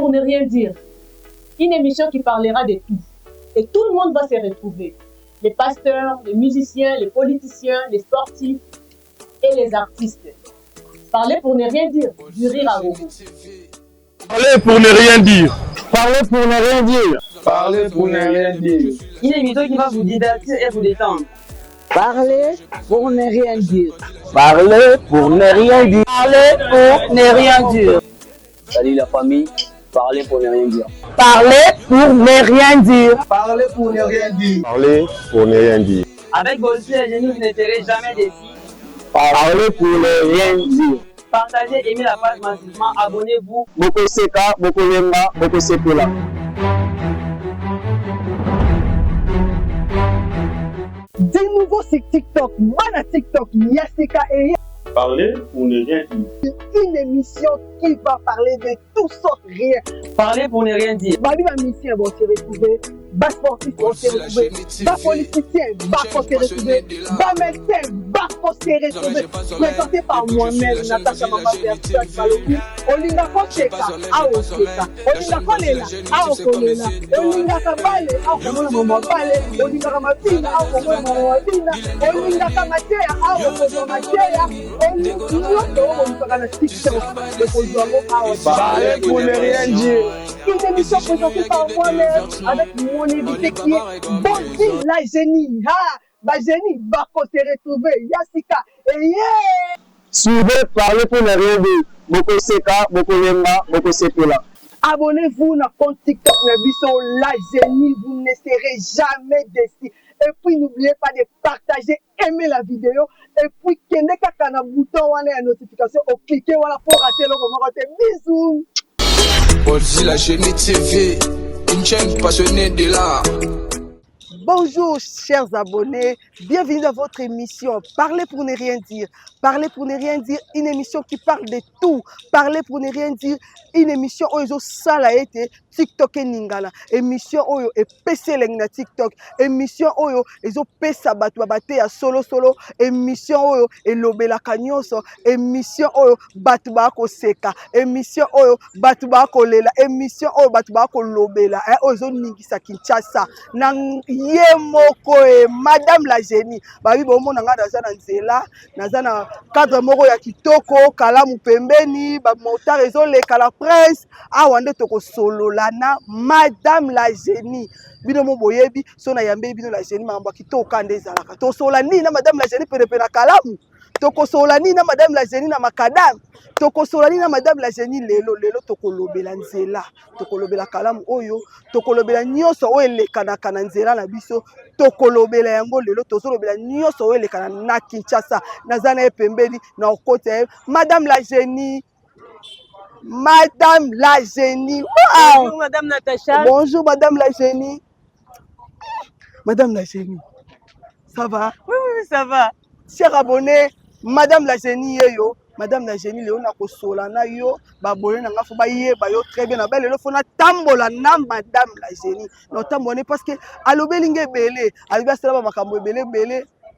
pour ne rien dire. Une émission qui parlera de tout. Et tout le monde va se retrouver. Les pasteurs, les musiciens, les politiciens, les sportifs et les artistes. Parler pour ne rien dire, du rire à gogo. Parler pour ne rien dire. Parler pour ne rien dire. Parler pour ne rien dire. Une émission qui va vous divertir et vous détendre. Parler pour ne rien dire. Parler pour ne rien dire. Parler pour ne rien dire. Salut la famille. Parler pour ne rien dire. Parler pour ne rien dire. Parler pour ne rien dire. Parler pour ne rien dire. Avec vos yeux et genoux, vous ne serez jamais déçus. Parler pour ne rien dire. Partagez, aimez la page massivement, abonnez-vous. Boko Seka, Boko Lemba, Boko Sekola. De nouveau sur TikTok, voilà TikTok, Yaseka et Parler pour ne rien dire. une émission qui va parler de tout sauf rien. Parler pour ne rien dire. Babi va musicien vont se retrouver, bas sportif vont se retrouver, bas politicien va se retrouver, bas médecin va se retrouver. Présenté par moi-même, Natacha Mama Versace Malobi, Olinga Koseka, Aoseka, Olinga Kolela, Aokolela, Olinga Kabale, Aokomola Mama Bale, Olinga Kamapina, Aokomola Mama Mapina, Olinga Kamatea, Aokomola Matea, Parler pour ne rien dire. Une émission présentée par moi-même avec mon invité qui est Bonzi la génie. Ah, bah génie, va se retrouver, Yasika et yeah! Suivez Parler pour ne rien dire. Boko Seka, Boko Lemba, Boko Sekola. Abonnez-vous à compte TikTok Nabiso la génie, vous ne serez jamais déçus. Et puis n'oubliez pas de partager, aimer la vidéo. Et puis, kende kaka na bouton wana ya notification, au cliquer voilà pour rater le moment. Bisous. Bonzi la génie TV, une chaîne passionnée de l'art. Bonjour chers abonnés, bienvenue dans votre émission Parler pour ne rien dire. Parler pour ne rien dire, une émission qui parle de tout. Parler pour ne rien dire, une émission où ils ont ça a été TikTok et Ningala. Émission où ils ont PC na TikTok. Émission où ils ont PC batouabate à solo. Émission où ils ont lobela kanyoso. Émission où batouba ko seka. Émission où batouba ko lela. Émission où batouba ko lobela. Ils ont ningisa Kinshasa. Nang yemoko Madame la génie. Babi bomo nanga nazana nzela. Nazana cadre moko ya kitoko kalamu pembeni ba motard ezoleka la presse awande toko solola na Madame la génie bino mo boyebi so na yambe bino la génie mambo kitoko kande ezalaka to sola ni na Madame la génie perepe na kalamu toko sola ni na Madame la génie na makadam toko sola ni na Madame la génie lelo toko lobela nzela toko lobela kalamu oyo toko lobela nyonso oyo elekana na nzela na biso toko lobela yango lelo tozo lobela nyonso oyo elekana na Kinshasa nazana e pembeni na okote Madame la génie. Madame la génie. Wow. Bonjour Madame Natacha. Bonjour Madame la génie. Madame la génie. Ça va? Oui, ça va. Chers abonnés, Madame la génie yo. Madame la génie Léona Kosola na yo, baboye na ngafo ba yeba yo très bien na belle le fona tambola na Madame la génie. No tambone parce que alobelinge belé, alba sala makambo belé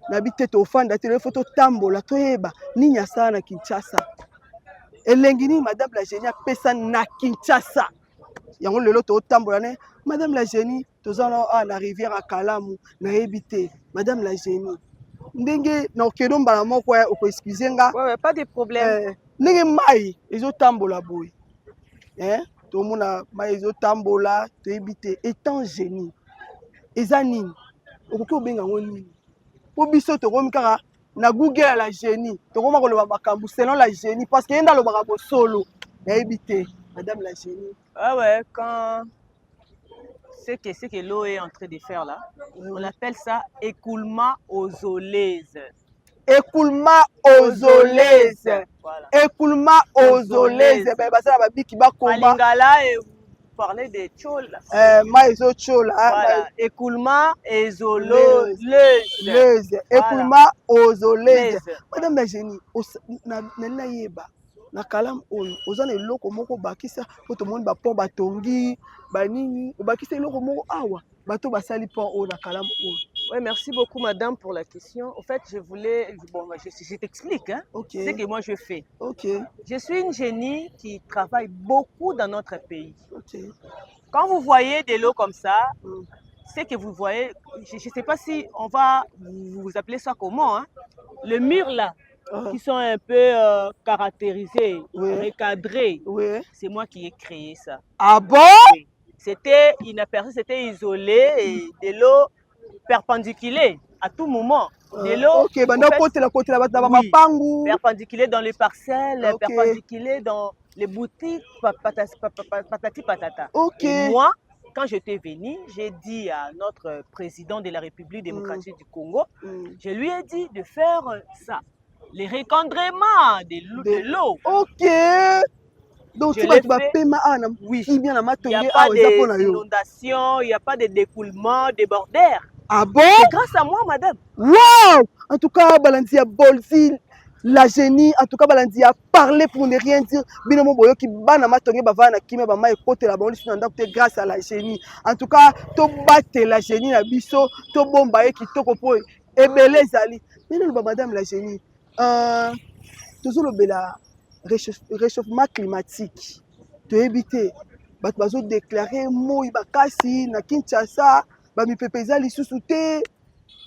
na bite to fanda te le photo tambola to yeba ni nyasa na Kinshasa. Elengini Madame la génie pesa na Kinshasa. Yango lelo to tambola ne Madame la génie tozana na rivière à Kalamu na ebité. Madame la génie. Ndenge na okendo mbala moko ya oko excuser nga. Ouais, pas de problème. Ndenge mai ezo tambola boy. To mona mai ezo tambola to ebité étant génie. Eza nini? Okoki obenga ngo nini? Po biso to komi kaka na Google la génie. To koma ko loba makambu selon la génie parce que yenda loba ko solo. Na ebité Madame la génie. Ah ouais, quand ce que l'eau est en train de faire là, on appelle ça écoulement ozolèse. Écoulement ozolèse. Voilà. Écoulement ozolèse. Ben basa ba biki ba komba. Lingala et vous parlez de chol. Maizo chola. Voilà. Écoulement ozolèse. Écoulement ozolèse. Madame la génie, na yeba. Na kalamu oyo ozana eloko moko bakisa po to monde ba pont batongi ba nini bakisa eloko moko awa bato basali pont oyo na kalamu oyo Oui, merci beaucoup, madame, pour la question. En fait, je voulais... Bon, je t'explique, hein, Ok. ce que moi je fais. Ok. Je suis une génie qui travaille beaucoup dans notre pays. Ok. Quand vous voyez des lots comme ça, Mm. ce que vous voyez, je ne sais pas si on va vous appeler ça comment, hein, le mur là, Ah. qui sont un peu caractérisés, Oui. recadrés, Oui. c'est moi qui ai créé ça. Ah bon? Oui. C'était inaperçu, c'était isolé et des lots perpendiculaires à tout moment. Des lots, Ok, banda côté la oui, pangu. perpendiculaires dans les parcelles, Ok. perpendiculaires dans les boutiques, patati patata. Ok. Et moi, quand j'étais venu, j'ai dit à notre président de la République démocratique du Congo, je lui ai dit de faire ça. Les recadrements de l'eau. Ok. Donc, Je tu l'ai vas fait. paiement. Oui. Il n'y a pas d'inondation, il n'y a pas de découlement, de bordères. Ah bon? C'est grâce à moi, madame. Wow! En tout cas, Balanzi a Bolzi, la génie, en tout cas, Balanzi a parlé pour ne rien dire. Binomo boyo ki bana matonge bavana kime bama ekote la boli sinanda grâce à la génie. En tout cas, to batte la génie na biso, to bomba e kitoko po ebele zali. Nene ba madame la génie. Toujours le bela réchauffement climatique. To éviter. Bat bazo déclarer moi bakasi na Kinshasa, ba mi pepeza lisusu te.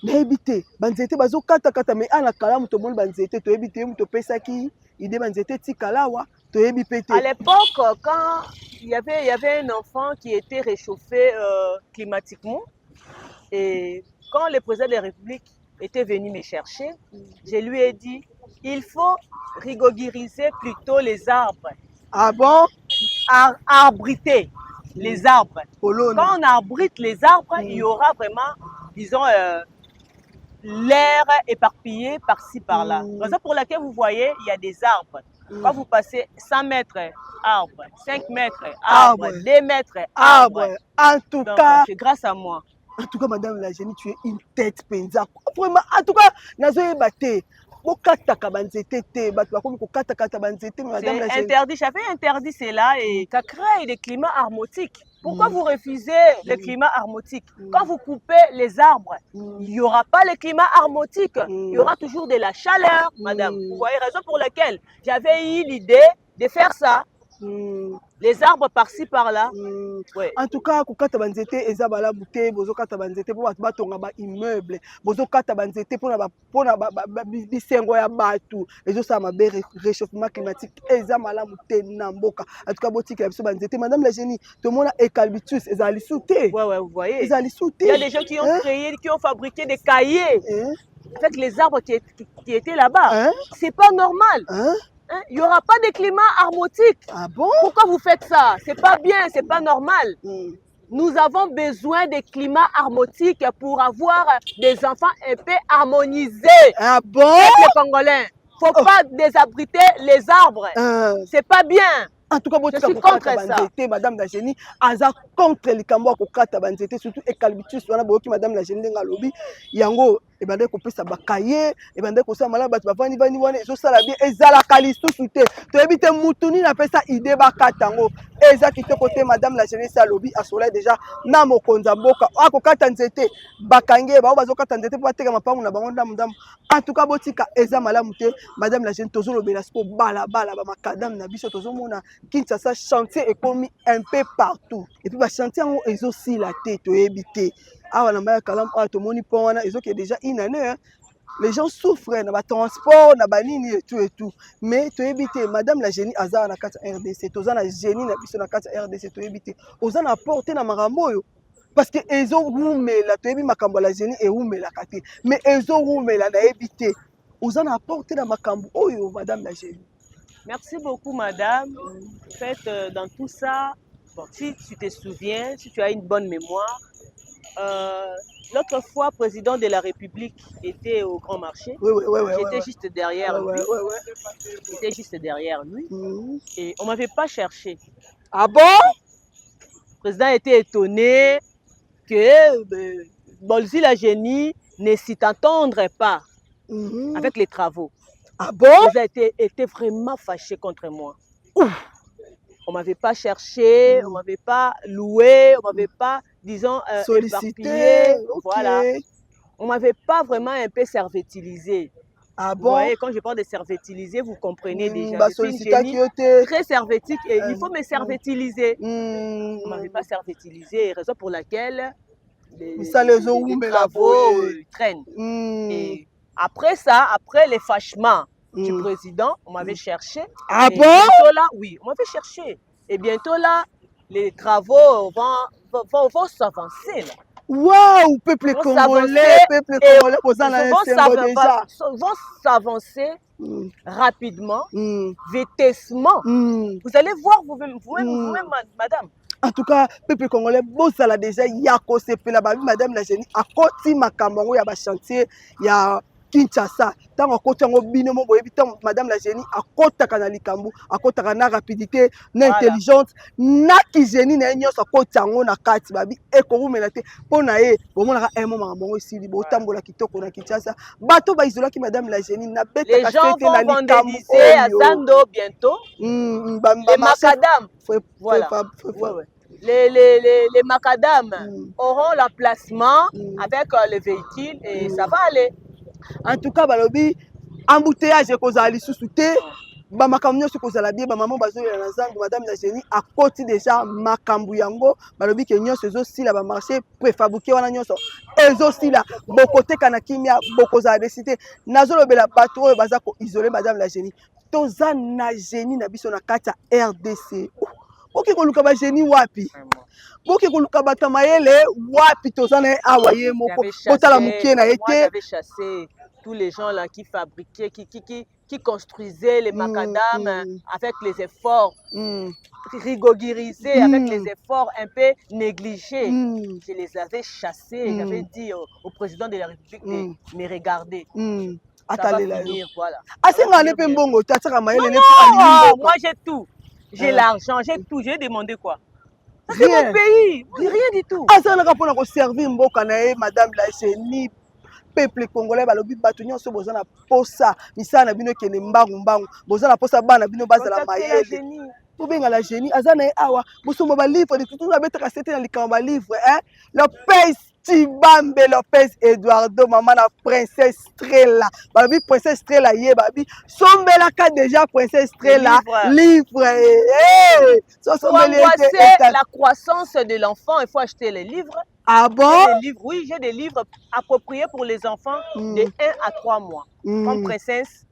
nayebi te banzete bazokatakata me ana kalamu tomoni banzete toyebi te mu topesaki ide banzete tikala awa toyebi pe te. À l'époque, quand il y avait un enfant qui était réchauffé climatiquement, et quand le président de la République était venu me chercher, je lui ai dit, il faut rigogiriser plutôt les arbres. Ah bon? Arbriter les arbres. Polona. Quand on abrite les arbres, il y aura vraiment, disons, l'air éparpillé par-ci, par-là. Raison pour laquelle vous voyez, il y a des arbres. Quand vous passez 100 mètres, arbre, 5 mètres, arbre, 2 mètres, arbre. En tout cas, c'est grâce à moi. En tout cas, madame la génie, tu es une tête penza. Vraiment, en tout cas, nazoye bate. C'est interdit, j'avais interdit cela et ça crée des climats aromatiques. Pourquoi vous refusez le climat aromatique? Quand vous coupez les arbres, il n'y aura pas le climat aromatique. Il y aura toujours de la chaleur, madame. Vous voyez, raison pour laquelle j'avais eu l'idée de faire ça. Les arbres par-ci par-là. Ouais. En tout cas, kokata banzete eza bala bouté, bozo kata banzete po batonga ba immeuble, bozo kata banzete pona bisengo ya batu, ezo sa mabe réchauffement climatique eza mala bouté na mboka. En tout cas, botika biso banzete, madame la génie, tout le monde a eucalyptus ezali souté. Ouais, vous voyez. Ezali souté. Il y a des gens qui ont créé, qui ont fabriqué des cahiers avec les arbres qui étaient là-bas. C'est pas normal. Il n'y aura pas de climat aromatique. Ah bon? Pourquoi vous faites ça? C'est pas bien, c'est pas normal. Nous avons besoin de climat aromatique pour avoir des enfants un peu harmonisés. Ah bon? Avec les Congolais. Faut pas désabriter les arbres. C'est pas bien. En tout cas, je suis contre ça. Madame la génie, aza contre les cambois kokata banzete, surtout eucalyptus wana boki madame la génie nga lobi yango e bande ko pesa bakaye e bande ko sa mala bat bavani vani wana ezo sala bien ezala kalisusu te to ebite mutuni na pesa ide bakata ngo eza kitoko te madame la génie sa lobi asola déjà na mokonza mboka akokata nzete bakange ba bazokata nzete po bateka mapangu na bango ndamu. En tout cas botika eza malamu te madame la génie tozo lobela siko bala ba makadam na biso tozo mona Kinshasa chantier est commis un peu partout. Et puis, le chantier est aussi la tête, éviter. Ah, on a quand même ils ont déjà une année. Les gens souffrent, dans le transport, dans le et tout. Mais tu éviter, madame la génie, Azar na carte RDC, tu as la génie na carte RDC, tu éviter. Aux en apporter dans Marambo. Parce que ils ont roumé la, tu éviter Makambo la génie et roumé la carte. Mais ils ont roumé la, éviter. Aux en apporter dans Makambo, oh, madame la génie. Merci beaucoup, madame. En fait, dans tout ça, bon, si tu te souviens, si tu as une bonne mémoire, l'autre fois, président de la République était au Grand Marché. J'étais juste derrière lui. J'étais juste derrière lui. Et on ne m'avait pas cherché. Ah bon? Le président était étonné que Bolzi la génie ne s'y attendrait pas avec les travaux. Ah bon? Ils étaient vraiment fâchés contre moi. On ne m'avait pas cherché, on ne m'avait pas loué, on ne m'avait pas, disons, sollicité. Voilà. on m'avait pas vraiment un peu servétilisé. Ah Vous bon? voyez, quand je parle de servétiliser, vous comprenez déjà. Bah, Je suis une sollicita génie qui très servétique et il faut me servétiliser. On ne m'avait était. pas servétilisé, raison pour laquelle Ça les les travaux travaux traînent. Et après ça, après les fâchements du président, on m'avait cherché. Ah Et bon? bientôt là, oui, on m'avait cherché. Et bientôt là, les travaux vont s'avancer. Là. Waouh, peuple congolais, vous en avez déjà. Vont s'avancer rapidement, vitessement. Vous allez voir vous-même, madame. En tout cas, peuple congolais, vous allez déjà yako sepela babi madame la génie à côté makambo ya ba chantier ya Kinshasa. Tant à côté ngo bino mo boyebi tant madame la génie à côté kana likambu, à côté kana rapidité, na intelligence, na ki génie na nyonso à côté ngo na kati babi e ko vous menate pona e bo mona un moment bango sili bo tambola kitoko na Kinshasa. Bato ba isola ki madame la génie na beta les gens vont vandaliser à Zando bientôt. Les macadam. Voilà. Les macadam auront l'emplacement avec les véhicules et ça va aller. En tout cas, balobi embouteillage kozali sous-souté. Ba makambo nyonso kozala bien ba maman bazoya na zangu madame la génie à côté déjà makambu yango balobi ke nyonso ezosila ba marché préfabriqué wana nyonso ezosila bokote kana kimia bokozala décidé nazolobela bato oyo baza ko isoler madame la génie toza na génie na biso na kati ya RDC. Boki koluka ba génie wapi? Boki koluka bata mayele wapi tozana awa ye moko botala mukie na été. J'avais chassé tous les gens là qui fabriquaient qui construisaient les macadam avec les efforts rigogirisés, avec les efforts un peu négligés. Je les avais chassés, j'avais dit au président de la République de me regarder. Ça va finir, voilà. Moi j'ai tout. J'ai l'argent, j'ai tout. J'ai demandé quoi? C'est mon pays. Rien du tout. Servir madame la génie. Peuple congolais balobi bato nyonso bozana posa misala na bino kene mbangu mbangu bozana posa bana bino bazala mayele tobenga la génie azana awa bosomba ba livre de tout la betaka c'était na likamba livre hein Lopez Tibambe Lopez Eduardo maman la princesse Strella babi princesse Strella ye babi sombela ka déjà princesse Strella livre pour angoisser la croissance de l'enfant il faut acheter les livres. Ah bon? Oui, j'ai des livres appropriés pour les enfants de 1 à 3 mois. Comme princesse,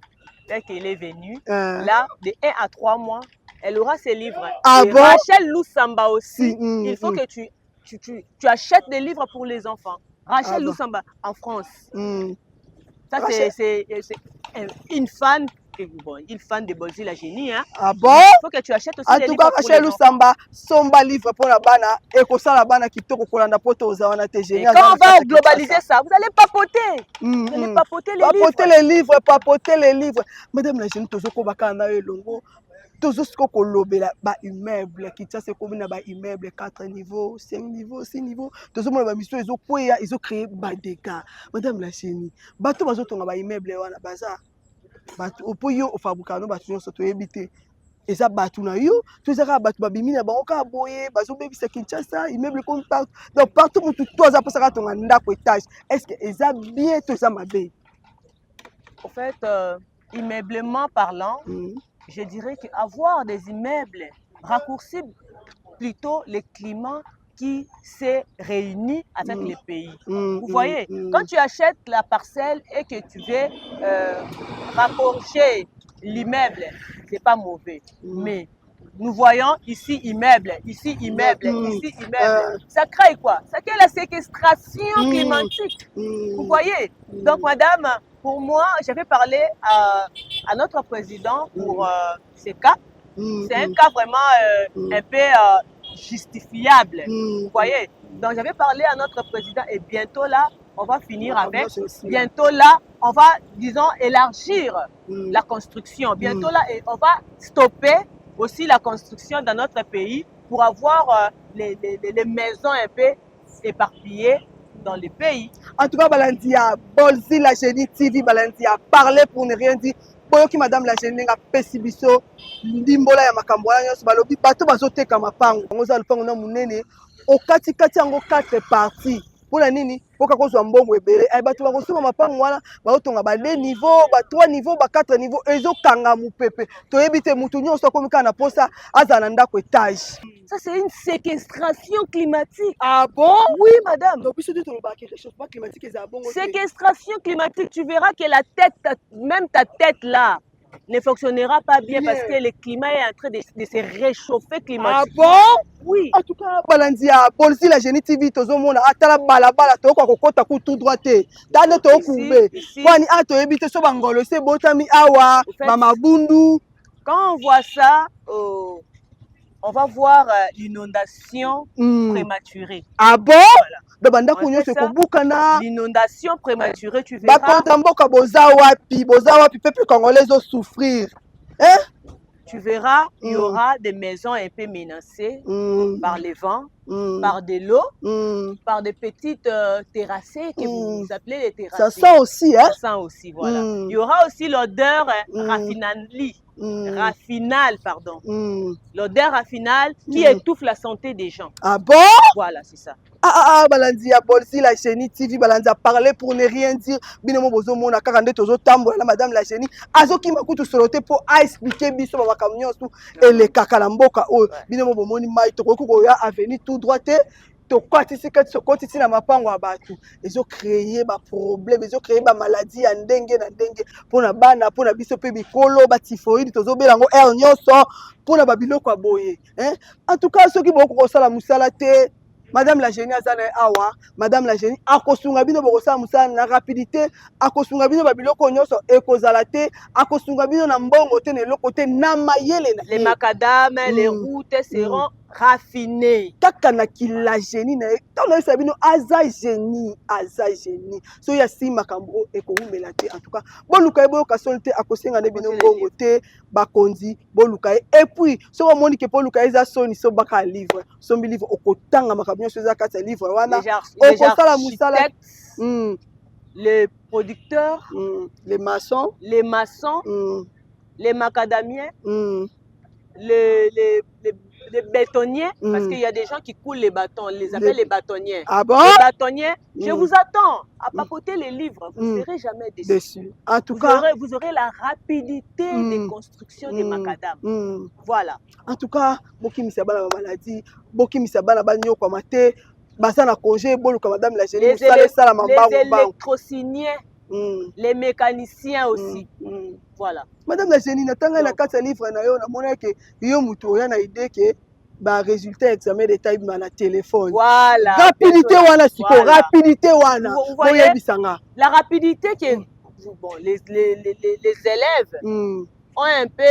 dès qu'elle est venue, là, de 1 à 3 mois, elle aura ses livres. Ah et bon? Rachel Loussamba aussi, il faut que tu achètes des livres pour les enfants. Rachel Loussamba, en France. Ça, c'est une fan. Bon, il fan de Bolzi la génie, hein. Ah bon? Il faut que tu achètes aussi des livres pour les enfants. Rachel Loussamba, somba livre pour la bana, et que ça la bana qui te kolanda poto aux awana te génie. Et quand on va globaliser ça, vous allez papoter. Vous allez papoter les livres. Papoter les livres. Madame la génie, tozoko bakana elongo. Tozosko kolobela ba immeuble qui tient c'est comme na ba immeuble 4 niveaux, 5 niveaux, 6 niveaux. Tozomona ba mission ezo koya, ezo créer ba dégâts. Madame la génie, bato bazotonga ba immeuble wana baza bato opoyo ofabukano bato nyonso toyebite eza bato na yo tozaka bato babimi na bango ka boye bazobebisa Kinshasa immeuble comme partout donc partout mutu toza posaka tonga ndako étage est-ce que eza bien toza mabe? En fait immeubles parlant je dirais qu'avoir des immeubles raccourcit plutôt le climat qui s'est réuni avec les pays. Vous voyez, quand tu achètes la parcelle et que tu veux rapprocher l'immeuble, c'est pas mauvais. Mais nous voyons ici immeuble, ici immeuble, ici immeuble. Ça crée quoi? Ça crée la séquestration climatique. Vous voyez? Donc madame, pour moi, j'avais parlé à notre président pour ce cas. C'est un cas vraiment un peu justifiable. Vous voyez? Donc j'avais parlé à notre président et bientôt là, on va finir avec. Bientôt là, on va, disons, élargir la construction. Bientôt là, on va stopper aussi la construction dans notre pays pour avoir les maisons un peu éparpillées dans le pays. En tout cas, Balandia, Bolzi la génie TV, Balandia, parler pour ne rien dire. Boyoki madame la génie nga pesi biso ndimbola ya makambo nyonso balobi bato bazoteka mapango ngoza lupango na munene okati kati yango 4 parties pour la nini poka kozwa mbongo ebele bato bakosomba mapango wana baotonga ba 2 niveaux ba 3 niveaux ba 4 niveaux ezokanga mopepe toyebi te mutu nyonso akomi kaka na posa aza na ndako étage. Ça, c'est une séquestration climatique. Ah bon? Oui, madame. Donc, puisque tu le réchauffement climatique, c'est bon. Séquestration climatique, tu verras que la tête, même ta tête là, ne fonctionnera pas bien parce que le climat est en train de se réchauffer climatiquement. Ah bon? Oui. En tout cas, Balandia, Polsi, la Génie TV, Tozomona, Atala Balabala, Toko, Kota, tout droité. Tane Toko, Kwani Ato, Ebite, Sobangolo, c'est Botami Awa, Mama Bundu. Quand on voit ça, on va voir l'inondation prématurée. Ah bon? Voilà. L'inondation prématurée, tu verras. Peuple congolais doit souffrir. Hein? Tu verras, il y aura des maisons un peu menacées par les vents, par de l'eau, par des petites terrassées que vous appelez les terrassées. Ça sent aussi, hein? Ça sent aussi, voilà. Il y aura aussi l'odeur raffinale, pardon. L'odeur raffinale qui étouffe la santé des gens. Ah bon? Voilà, c'est ça. Balandia, Bolsi, la Génie TV, Balandia, parler pour ne rien dire. Binomo bozo mona kakande tozo tambo la madame la Génie. Azoki makutu solote pour expliquer biso ba camion tout et les kakalamboka o binomo bomoni mai to ko ya avenue tout droite. Tokoti na mapango ya bato ezo créer ba problème ezo créer ba maladie ya ndenge na ndenge pona bana pona biso pe bikolo ba typhoïde tozo belango air nyonso pona ba biloko ya boye hein. En tout cas soki boko kosala musala te Madame la Génie azana awa Madame la Génie akosunga bino boko sala musala na rapidité akosunga bino ba biloko nyonso ekozala te akosunga bino na mbongo te na eloko te na mayele na les macadam les routes seront raffiné. Kakana ki la génie na tona sabino aza génie so ya si makambo ekoumela te en tout cas boluka ebo ka solte akosenga ne bino bongo te bakonzi boluka et puis so omoni ke boluka eza soni so baka livre so mbi livre okotanga makambo so eza kata livre wana okosala musala les producteurs les maçons les macadamiens les bétonniers, parce qu'il y a des gens qui coulent les bâtons, les appellent les bâtonniers. Ah bon? Les bâtonniers, je vous attends à papoter les livres, vous ne serez jamais déçus. En tout cas, vous aurez la rapidité de construction des macadam. Voilà. En tout cas, Boki Misabana maladie, Boki Misabana Banyo Kwamate, Basana congé, Boluka Madame la Génie, les électrociniens. Les mécaniciens aussi. Voilà. Madame la Génie, natanga na kata livre na yo na mona ke yo mutu ya na idée ke ba résultat examen d'état na la téléphone. Voilà. Rapidité wana siko, rapidité wana. Vous voyez la rapidité que bon les élèves ont un peu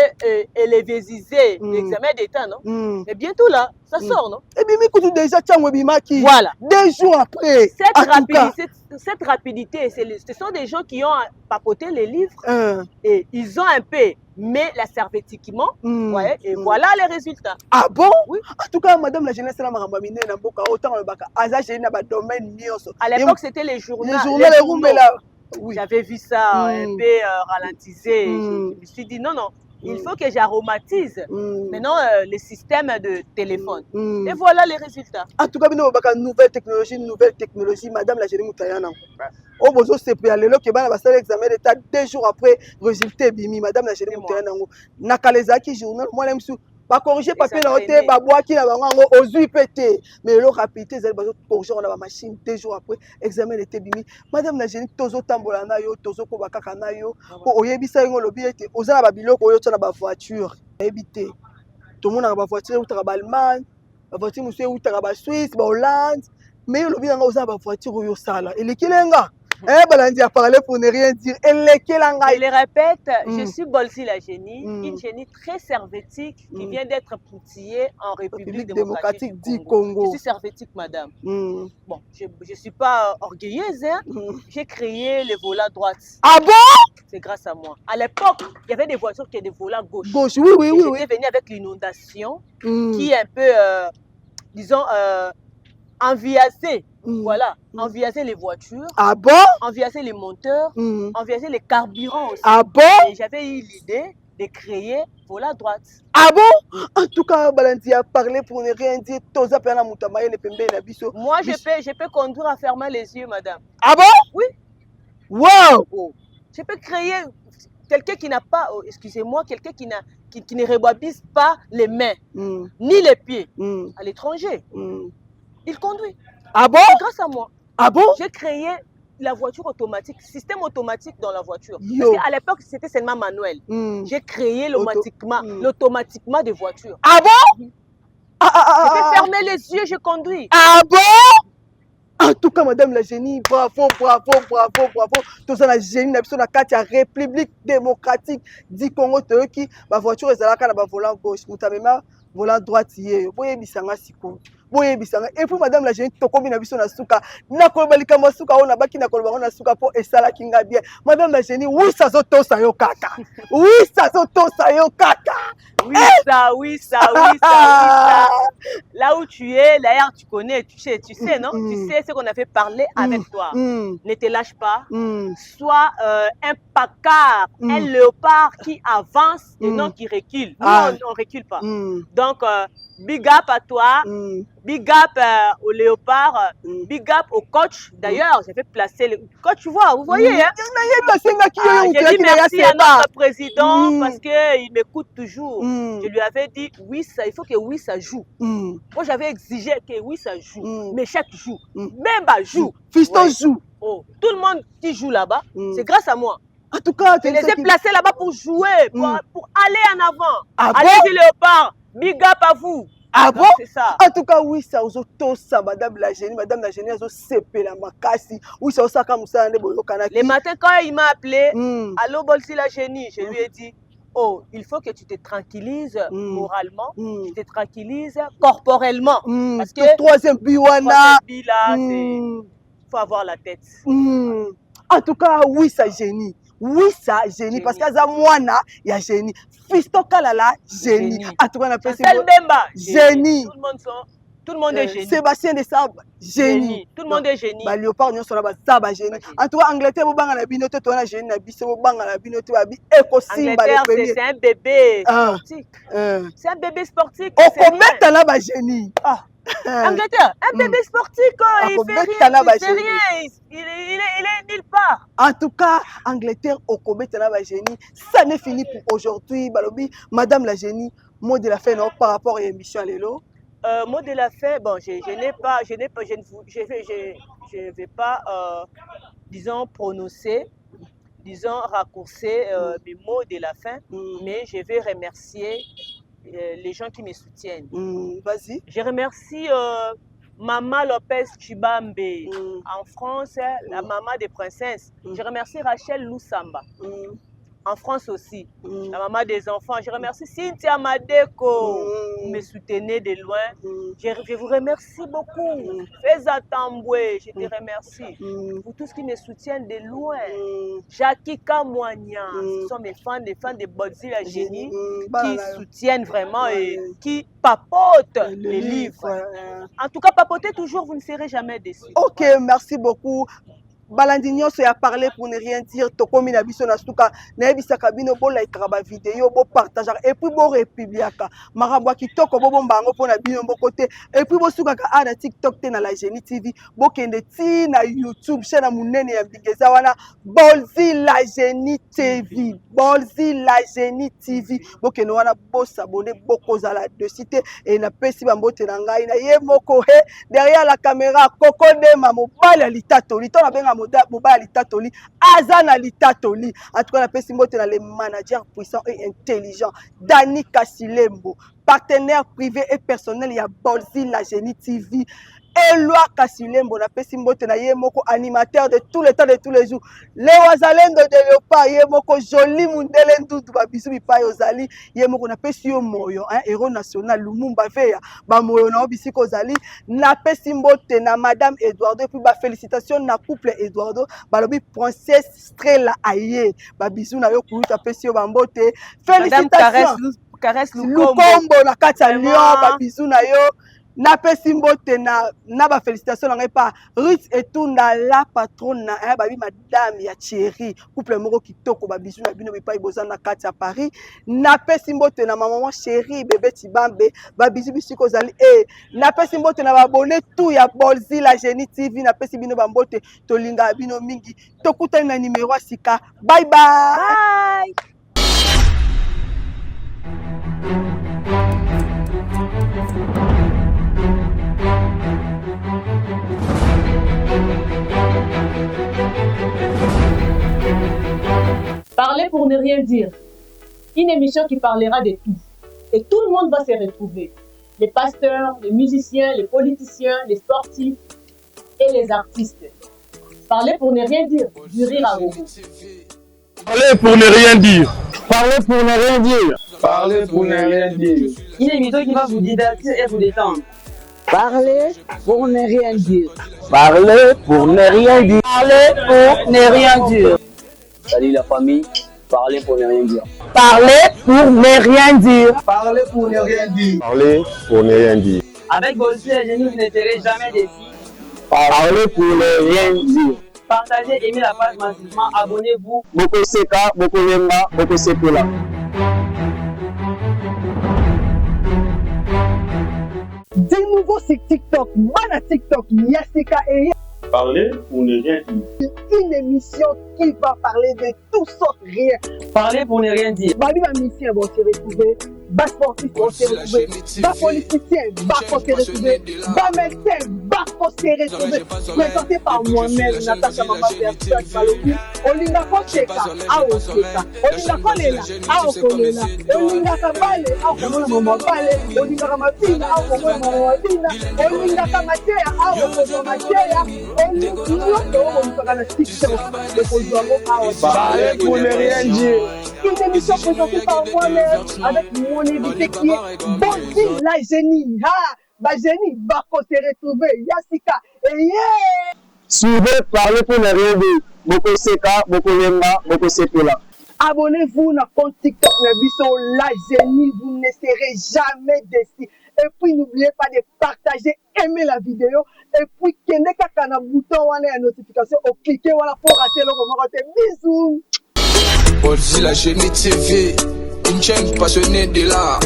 élevisé l'examen d'état, non? Et bientôt là, ça sort, non? Et bien, écoute, déjà, voilà. 2 jours après. Cette rapidité, ce sont des gens qui ont papoté les livres et ils ont un peu mis la servétiquement, voyez, et voilà les résultats. Ah bon? Oui. En tout cas, Madame la jeunesse, autant à l'époque, c'était les journaux. Oui. J'avais vu ça un peu ralentisé. Je me suis dit non, il faut que j'aromatise maintenant le système de téléphone. Et voilà les résultats. En tout cas, nouvelle technologie, Madame la Génie Moutayana. Au besoin c'est pour aller là que bana basala examen d'état 2 jours après résultat bimi Madame la Génie Moutayana. Nakalezaki journal moi même sous ba corriger papier na hotel ba boaki na bango ozui pété mais le rapidité zali ba corriger on a machine 2 jours après examen d'état bimi Madame la Génie tozo tambola na yo tozo ko bakaka na yo ko oyebisa ngo lobi ete ozala ba biloko oyo tsana ba voiture ebité tout monde na ba voiture ou ba Allemagne ba voiture monsieur ou ba Suisse ba Hollande mais lobi nga ozala ba voiture oyo sala elekelenga. Balandi a parlé pour ne rien dire. Je le répète, je suis Bolsi la Génie, une génie très servétique qui vient d'être poutillée en République démocratique du Congo. Je suis servétique, madame. Bon, je ne suis pas orgueilleuse, hein. J'ai créé les volants droite. Ah bon? C'est grâce à moi. À l'époque, il y avait des voitures qui étaient des volants gauche. Gauche, oui. J'étais venue avec l'inondation qui est un peu, disons, enviassée. Voilà, enviager les voitures. Ah bon? Enviager les moteurs, enviager les carburants aussi. Ah bon? Et j'avais eu l'idée de créer Vola droite. Ah bon? En tout cas, Balandi a parlé pour ne rien dire. Moi, je peux conduire à fermer les yeux, madame. Ah bon? Oui. Wow! Oh. Je peux créer quelqu'un qui n'a pas, oh, excusez-moi, quelqu'un qui ne rebabise pas les mains, ni les pieds à l'étranger. Il conduit. Ah bon? Grâce à moi. Ah bon? J'ai créé la voiture automatique, système automatique dans la voiture. Yo. Parce qu'à l'époque, c'était seulement manuel. J'ai créé l'automatiquement des voitures. Ah bon? Je peux fermer les yeux, je conduis. Ah bon? En tout cas, madame la génie, bravo, bravo, bravo, bravo. Tout ça, la génie, la carte, la République démocratique du Congo, qui ma voiture est là, la volant gauche, moutamema, volant droite, vous voyez, bisanga siko. Et puis madame la génie, toko bina biso na suka, na kolobalika masuka ona baki na koloba na suka po esala kinga bien. Madame la génie, oui ça zoto sa yo kaka. Oui ça zoto sa yo kaka. Oui ça, oui ça, oui ça, oui ça. Là où tu es, d'ailleurs tu connais, tu sais non? Tu sais ce qu'on a fait parler avec toi. Ne te lâche pas. Sois un pacard, un léopard qui avance et non qui recule. Nous on recule pas. Donc big up à toi. Big up au léopard, big up au coach. D'ailleurs, j'ai fait placer le coach, tu vois, vous voyez. Hein? J'ai dit merci à notre président parce qu'il m'écoute toujours. Je lui avais dit, oui, ça, il faut que oui, ça joue. Moi, j'avais exigé que oui, ça joue. Mais chaque joue, même pas joue. Fiston joue. Oh, tout le monde qui joue là-bas, c'est grâce à moi. En tout cas, je les ai placés là-bas pour jouer, pour aller en avant. Ah allez-y, léopard, big up à vous. Ah bon? C'est ça. En tout cas, oui, ça oso ça, madame la génie, elle sepe la makasi. Oui, ça osa comme ça, le matin, quand il m'a appelé, allô, Bolsi la génie, je lui ai dit, oh, il faut que tu te tranquillises moralement, tu te tranquillises corporellement. Parce que troisième biwana, là, il faut avoir la tête. En tout cas, oui, ça génie. Oui, ça génie. Parce que ça, moi, il y a génie. Fisto Kalala, génie. En tout cas, on appelle ça génie. Tout le monde est génie. Sébastien de Sable, génie. Tout le monde est génie. Léopard, nous sommes là, génie. En tout cas, Angleterre, vous avez une binote, tu as génie. Angleterre, c'est un bébé sportif. C'est un bébé sportif. On commet là, génie. Angleterre, un bébé sportif, il fait rien, il est nulle part. En tout cas, Angleterre, au commet là, génie. Ça n'est fini pour aujourd'hui. Madame la génie, mot de la fin par rapport à l'émission Lélo. Mot de la fin, bon, je ne vais pas, disons, prononcer, disons, raccourcer mes mots de la fin, mais je vais remercier les gens qui me soutiennent. Vas-y. Je remercie Maman Lopez Chibambe en France, la maman des princesses. Je remercie Rachel Loussamba. En France aussi, la maman des enfants. Je remercie Cynthia Madeko, vous me soutenez de loin. Je vous remercie beaucoup. Feza Tamboué, je te remercie. Pour tous qui me soutiennent de loin. Jackie Kamwanya, ce sont mes fans de Bolsi la génie qui soutiennent vraiment et qui papotent les livres. En tout cas, papotez toujours, vous ne serez jamais déçus. Ok, merci beaucoup. Balandinho se a parlé pour ne rien dire. Tokomi na biso na suka na ebisaka bino bo like ba vidéo bo partager et puis bo republiaka marabwa kitoko bo bombango pona bino bo côté et puis bo suka ka ana TikTok te na la Génie TV bo kende ti na YouTube chaîne na munene ya bigeza wana Bolsi la Génie TV Bolsi la Génie TV bo kende wana bo s'abonner bo kozala de cité et na pesi ba mbote na ngai na ye moko he derrière la caméra kokodema mobile litato litona benga mobile litatoli azana litatoli en tout cas la pesi mbote na les managers puissants et intelligents Dani Kasilembo partenaire privé et personnel ya Bolsi la Génie TV Eloi Kasilembo na pesi mbote na ye moko animateur de tous les temps de tous les jours le wazalendo de Léopard ye moko joli mundele ndudu ba bisu bipai ozali ye moko na pesi yo moyo héros national Lumumba Veya ba moyo na bisiko ozali na pesi mbote na madame Eduardo et puis ba félicitations na couple Eduardo ba lobi princesse Strela aye ba bisu na yo kuluta pesi yo ba mbote félicitations Caresse Lukombo na kati ya Lyon ba bisu na yo napesi mbote na ba félicitations na ngai pa Ruth Etunda la patronne na babi madame ya Thierry couple moko kitoko ba bisu na bino bipai boza na kati ya Paris napesi mbote na maman chérie bébé Tibambe ba bisu bisu kozali napesi mbote na ba abonné tout ya Bolzi la Génie TV napesi bino ba mbote tolinga bino mingi tokutani na numéro sika bye bye. Parler pour ne rien dire. Une émission qui parlera de tout. Et tout le monde va se retrouver. Les pasteurs, les musiciens, les politiciens, les sportifs et les artistes. Parler pour ne rien dire. Du rire à gogo. Parler pour ne rien dire. Parler pour ne rien dire. Parler pour ne rien dire. Une émission qui va vous divertir et vous détendre. Parler pour ne rien dire. Parler pour ne rien dire. Parler pour ne rien dire. Salut la famille, parler pour ne rien dire. Parler pour ne rien dire. Parler pour ne rien dire. Parler pour ne rien dire. Avec Bolzi et Génie, vous ne serez jamais déçus. Parler pour ne rien dire. Partagez, aimez la page massivement, abonnez-vous. Boko Seka, Boko Lemba, Boko Sekola. De nouveau sur TikTok, bana TikTok, Yasika et Parler pour ne rien dire. une émission qui va parler de tout sauf rien. Parler pour ne rien dire. Babi ma mission vont se retrouver, bas sportifs vont se retrouver, bas politiciens vont se retrouver, bas médecins vont se retrouver. Présenté par moi-même, Natacha Mama Versailles Balobi, Olinga Koseka, Aoseka, Olinga Kolela, Aokolela, Olinga Kabale, Aokomona Mama Bale, Olinga Kamapina, Aokomona Mama Pina, Olinga Kamatea, Aokomona Matea, Parler pour ne rien dire. Une émission présentée par moi-même avec mon invité qui est Bolzi la Génie. La Génie va se retrouver. Yasika et yeah! Suivez, parler pour ne rien dire. Boko Seka, Boko Lemba, Boko Sekola. Abonnez-vous à compte TikTok Nabiso la Génie, vous ne serez jamais déçus. Et puis n'oubliez pas de partager, aimer la vidéo. Et puis, kende kaka na bouton wana ya notification, au cliquer voilà pour rater le moment. Bisous. Bolzi la Génie TV, une chaîne passionnée de l'art.